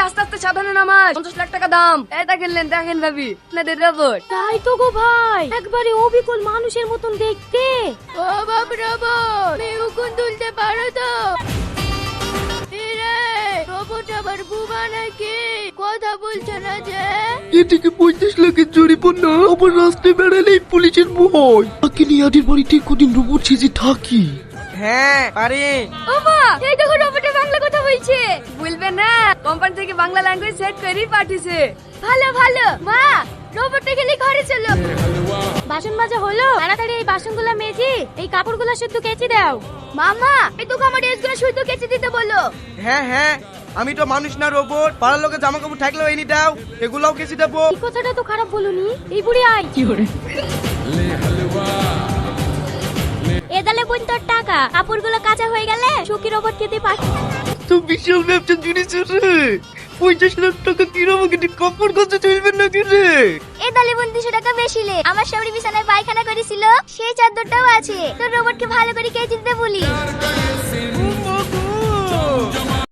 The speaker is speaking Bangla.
আস্তে আস্তে সাধনে নামাজ, 50 লাখ টাকা দাম। এই দেখেন ভাবি, আপনাদের রোবট। তাই তো গো ভাই, একবারে অবিকল মানুষের মতন দেখতে। ও বাপ রোবট, মেহুকুন তুলতে পারো তো? রোবট আবার বুবা নাকি? কথা বলছে না যে? এদিকে 50 লাখের জরিমানা, আবার রাস্তায় বেড়ালেই পুলিশের ভয়। তাকে নিয়ে আদির বাড়িতে কদিন রোবট সেজে থাকি। হ্যাঁ পারি। ও মা, এই দেখো রোবটে বাংলা কথা বলছে। বলবে না, কোম্পানি থেকে বাংলা ল্যাঙ্গুয়েজ সেট করেই পাঠিয়েছে। ভালো ভালো মা, রোবটটা গেলে ঘরে চলো। বাসন মাজা হলো? তাড়াতাড়ি এই বাসনগুলো মেজে এই কাপড়গুলো শুদ্ধ কেচে দাও। মামা, এই তো আমার ড্রেসগুলো শুদ্ধ কেচে দিতে বলো। হ্যাঁ হ্যাঁ, আমি তো মানুষ না রোবট। পাড়ার লোকে জামা কাপড় থাকলেও এনে দাও, এগুলাও কেচে দেবো। এই কথাটা তো খারাপ বলুনি। এই বুড়ি আই কি করে? এদালে বোন তোর টাকা, কাপড়গুলো কাঁচা হয়ে গেলে সুকি রোবট খেতে পারছি। তো বিশাল ব্যবসা জিনিস রে, 50 লাখ টাকা কিনে আমাকে কাপড় কাচা চলবে নাকি রে? এদালে বোন 200 টাকা বেশি লে। আমার শাশুড়ি বিছানায় পায়খানা করেছিল, সেই চাদরটাও আছে। তোর রোবটকে ভালো করে কেচে দিতে বলি।